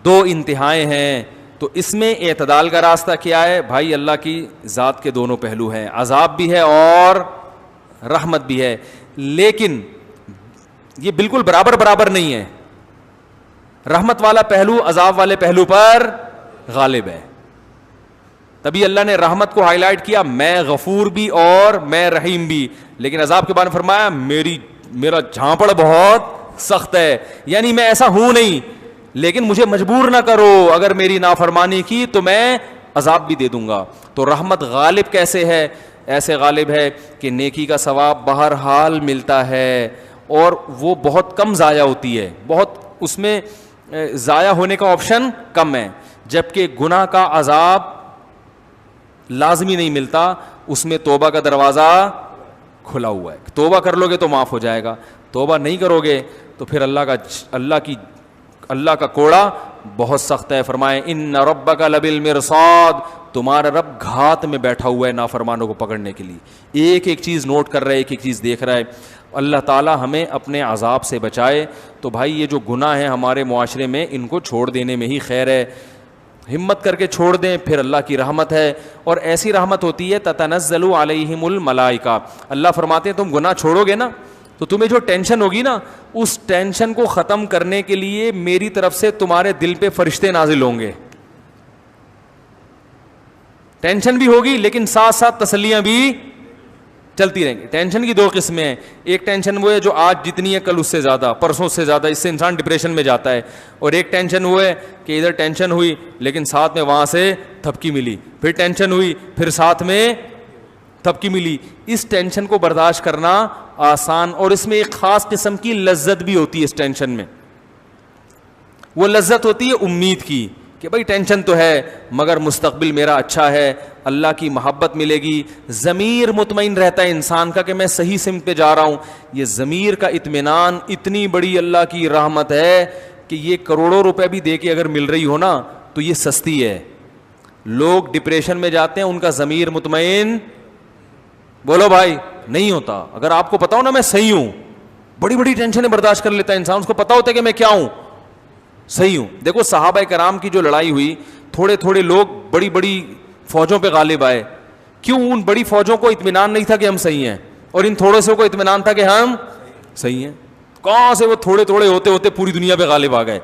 دو انتہائیں ہیں. تو اس میں اعتدال کا راستہ کیا ہے بھائی؟ اللہ کی ذات کے دونوں پہلو ہیں, عذاب بھی ہے اور رحمت بھی ہے, لیکن یہ بالکل برابر برابر نہیں ہے. رحمت والا پہلو عذاب والے پہلو پر غالب ہے. تبھی اللہ نے رحمت کو ہائی لائٹ کیا, میں غفور بھی اور میں رحیم بھی, لیکن عذاب کے بارے میں فرمایا میرا جھانپڑ بہت سخت ہے, یعنی میں ایسا ہوں نہیں لیکن مجھے مجبور نہ کرو, اگر میری نافرمانی کی تو میں عذاب بھی دے دوں گا. تو رحمت غالب کیسے ہے؟ ایسے غالب ہے کہ نیکی کا ثواب بہرحال ملتا ہے اور وہ بہت کم ضائع ہوتی ہے, بہت اس میں ضائع ہونے کا آپشن کم ہے, جبکہ گناہ کا عذاب لازمی نہیں ملتا, اس میں توبہ کا دروازہ کھلا ہوا ہے. توبہ کر لو گے تو معاف ہو جائے گا, توبہ نہیں کرو گے تو پھر اللہ کا کوڑا بہت سخت ہے. فرمائے ان ربک لبالمرصاد, تمہارا رب گھات میں بیٹھا ہوا ہے نافرمانوں کو پکڑنے کے لیے. ایک ایک چیز نوٹ کر رہا ہے, ایک ایک چیز دیکھ رہا ہے. اللہ تعالی ہمیں اپنے عذاب سے بچائے. تو بھائی یہ جو گناہ ہیں ہمارے معاشرے میں, ان کو چھوڑ دینے میں ہی خیر ہے. ہمت کر کے چھوڑ دیں, پھر اللہ کی رحمت ہے, اور ایسی رحمت ہوتی ہے تتنزل علیہم الملائکہ. اللہ فرماتے ہیں تم گناہ چھوڑو گے نا تو تمہیں جو ٹینشن ہوگی نا, اس ٹینشن کو ختم کرنے کے لیے میری طرف سے تمہارے دل پہ فرشتے نازل ہوں گے. ٹینشن بھی ہوگی لیکن ساتھ ساتھ تسلیاں بھی چلتی رہیں گی. ٹینشن کی دو قسمیں ہیں, ایک ٹینشن وہ ہے جو آج جتنی ہے کل اس سے زیادہ, پرسوں سے زیادہ, اس سے انسان ڈپریشن میں جاتا ہے. اور ایک ٹینشن وہ ہے کہ ادھر ٹینشن ہوئی لیکن ساتھ میں وہاں سے تھپکی ملی, پھر ٹینشن ہوئی پھر ساتھ میں تھپکی ملی. اس ٹینشن کو برداشت کرنا آسان, اور اس میں ایک خاص قسم کی لذت بھی ہوتی ہے اس ٹینشن میں. وہ لذت ہوتی ہے امید کی کہ بھائی ٹینشن تو ہے مگر مستقبل میرا اچھا ہے, اللہ کی محبت ملے گی. ضمیر مطمئن رہتا ہے انسان کا کہ میں صحیح سمت پہ جا رہا ہوں. یہ ضمیر کا اطمینان اتنی بڑی اللہ کی رحمت ہے کہ یہ کروڑوں روپے بھی دے کے اگر مل رہی ہو نا تو یہ سستی ہے. لوگ ڈپریشن میں جاتے ہیں, ان کا ضمیر مطمئن بولو بھائی نہیں ہوتا. اگر آپ کو پتا ہو نا میں صحیح ہوں, بڑی بڑی ٹینشنیں برداشت کر لیتا ہے انسان, اس کو پتا ہوتا ہے کہ میں کیا ہوں, صحیح ہوں. دیکھو صحابہ کرام کی جو لڑائی ہوئی, تھوڑے تھوڑے لوگ بڑی بڑی فوجوں پہ غالب آئے. کیوں؟ ان بڑی فوجوں کو اطمینان نہیں تھا کہ ہم صحیح ہیں, اور ان تھوڑے سے کو اطمینان تھا کہ ہم صحیح ہیں. کہاں سے وہ تھوڑے تھوڑے ہوتے ہوتے پوری دنیا پہ غالب آ گئے.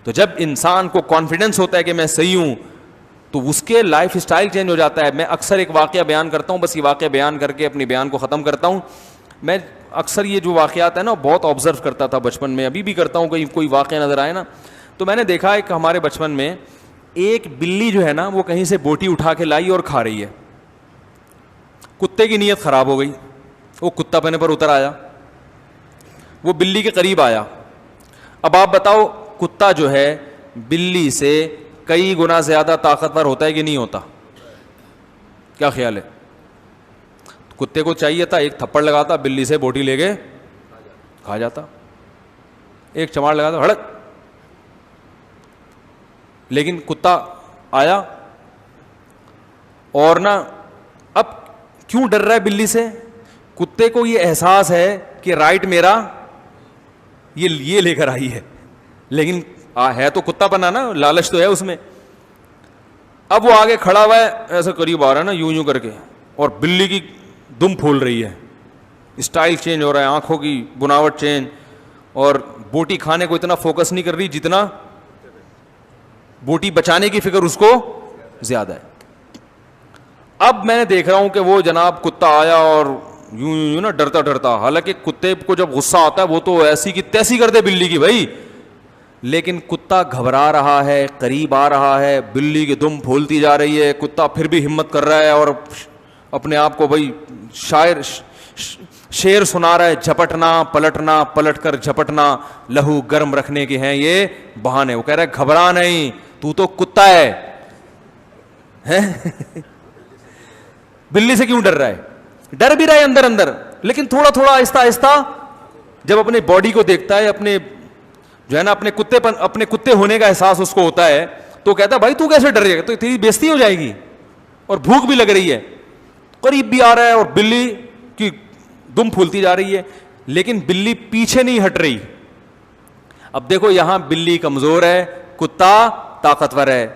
تو جب انسان کو کانفیڈنس ہوتا ہے کہ میں صحیح ہوں تو اس کے لائف اسٹائل چینج ہو جاتا ہے. میں اکثر ایک واقعہ بیان کرتا ہوں, بس یہ واقعہ بیان کر کے اپنی بیان کو ختم کرتا ہوں. میں اکثر یہ جو واقعات ہیں نا بہت آبزرو کرتا تھا بچپن میں, ابھی بھی کرتا ہوں. کوئی واقعہ نظر آئے نا تو میں نے دیکھا ایک ہمارے بچپن میں ایک بلی جو ہے نا وہ کہیں سے بوٹی اٹھا کے لائی اور کھا رہی ہے. کتے کی نیت خراب ہو گئی, وہ کتا پنے پر اتر آیا, وہ بلی کے قریب آیا. اب آپ بتاؤ کتا جو ہے بلی سے کئی گنا زیادہ طاقتور ہوتا ہے کہ نہیں ہوتا؟ کیا خیال ہے؟ کتے کو چاہیے تھا ایک تھپڑ لگاتا, بلی سے بوٹی لے کے کھا جاتا, ایک چماڑ لگاتا ہڑک. لیکن کتا آیا اور نا اب کیوں ڈر رہا ہے بلی سے؟ کتے کو یہ احساس ہے کہ رائٹ میرا یہ لے کر آئی ہے, لیکن ہے تو کتا پنا نا, لالچ تو ہے اس میں. اب وہ آگے کھڑا ہوا ہے, ایسے قریب آ رہا ہے نا یوں کر کے, اور بلی کی دم پھول رہی ہے, اسٹائل چینج ہو رہا ہے, آنکھوں کی بناوٹ چینج, اور بوٹی کھانے کو اتنا فوکس نہیں کر رہی جتنا بوٹی بچانے کی فکر اس کو زیادہ ہے. اب میں نے دیکھ رہا ہوں کہ وہ جناب کتا آیا اور یوں نا ڈرتا ڈرتا, حالانکہ کتے کو جب غصہ آتا ہے وہ تو ایسی کی تیسی کر دے بلی کی بھائی, لیکن کتا گھبرا رہا ہے, قریب آ رہا ہے, بلی کی دم پھولتی جا رہی ہے, کتا پھر بھی ہمت کر رہا ہے اور اپنے آپ کو بھائی شعر سنا رہا ہے, جھپٹنا پلٹنا پلٹ کر جھپٹنا لہو گرم رکھنے کے ہیں یہ بہانے. وہ کہہ رہا ہے گھبرا نہیں, تو کتا ہے. بلی سے کیوں ڈر رہا ہے؟ ڈر بھی رہا ہے اندر اندر, لیکن تھوڑا تھوڑا آہستہ آہستہ جب اپنے باڈی کو دیکھتا ہے, اپنے جو ہے نا اپنے کتے ہونے کا احساس اس کو ہوتا ہے, تو کہتا ہے بھائی تو کیسے ڈر رہے گا, تو تیری بےزتی ہو جائے گی اور بھوک بھی لگ رہی ہے. قریب بھی آ رہا ہے اور بلی کی دم پھولتی جا رہی ہے, لیکن بلی پیچھے نہیں ہٹ رہی. اب دیکھو یہاں بلی کمزور ہے, کتا طاقتور ہے،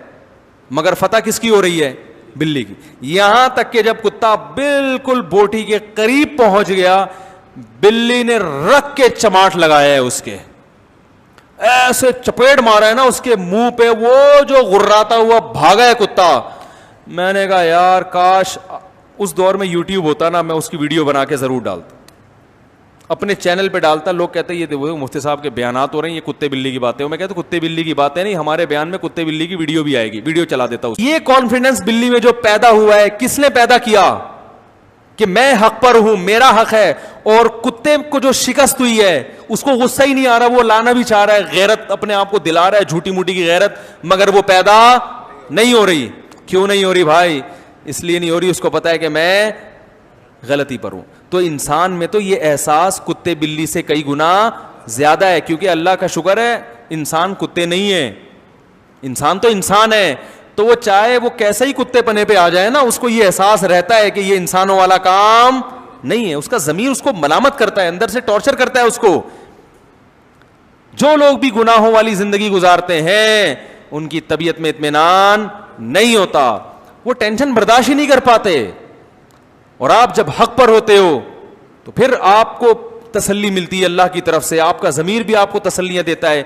مگر فتح کس کی ہو رہی ہے؟ بلی کی. یہاں تک کہ جب کتا بالکل بوٹی کے قریب پہنچ گیا، بلی نے رکھ کے چماٹ لگایا ہے اس کے، ایسے چپیٹ مارا ہے نا اس کے منہ پہ، وہ جو غراتا ہوا بھاگا ہے کتا. میں نے کہا یار کاش اس دور میں یوٹیوب ہوتا نا، میں اس کی ویڈیو بنا کے ضرور ڈالتا، اپنے چینل پہ ڈالتا. لوگ کہتے ہیں یہ دیکھو مفتی صاحب کے بیانات ہو رہے ہیں، یہ کتے بلی کی باتیں. میں کہتا ہوں کتے بلی کی باتیں نہیں، ہمارے بیان میں کتے بلی کی ویڈیو بھی آئے گی، ویڈیو چلا دیتا ہوں. یہ کانفیڈنس بلی میں جو پیدا ہوا ہے، کس نے پیدا کیا؟ کہ میں حق پر ہوں، میرا حق ہے. اور کتے کو جو شکست ہوئی ہے اس کو غصہ ہی نہیں آ رہا، وہ لانا بھی چاہ رہا ہے، غیرت اپنے آپ کو دلا رہا ہے، جھوٹی موٹی کی غیرت، مگر وہ پیدا نہیں ہو رہی. کیوں نہیں ہو رہی بھائی؟ اس لیے نہیں ہو رہی، اس کو پتا ہے کہ میں غلطی پر ہوں. تو انسان میں تو یہ احساس کتے بلی سے کئی گنا زیادہ ہے، کیونکہ اللہ کا شکر ہے انسان کتے نہیں ہے، انسان تو انسان ہے. تو وہ چاہے وہ کیسے ہی کتے پنے پہ آ جائے نا، اس کو یہ احساس رہتا ہے کہ یہ انسانوں والا کام نہیں ہے. اس کا ضمیر اس کو ملامت کرتا ہے، اندر سے ٹارچر کرتا ہے اس کو. جو لوگ بھی گناہوں والی زندگی گزارتے ہیں ان کی طبیعت میں اطمینان نہیں ہوتا، وہ ٹینشن برداشت ہی نہیں کر پاتے. اور آپ جب حق پر ہوتے ہو تو پھر آپ کو تسلی ملتی ہے اللہ کی طرف سے، آپ کا ضمیر بھی آپ کو تسلیاں دیتا ہے.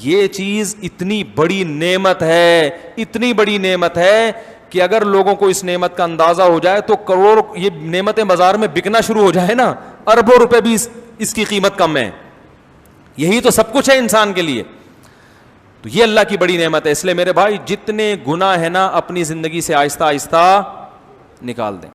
یہ چیز اتنی بڑی نعمت ہے، اتنی بڑی نعمت ہے کہ اگر لوگوں کو اس نعمت کا اندازہ ہو جائے تو کروڑ یہ نعمتیں بازار میں بکنا شروع ہو جائے نا، اربوں روپے بھی اس کی قیمت کم ہے. یہی تو سب کچھ ہے انسان کے لیے. تو یہ اللہ کی بڑی نعمت ہے. اس لیے میرے بھائی جتنے گناہ ہیں نا اپنی زندگی سے آہستہ آہستہ نکال دیں.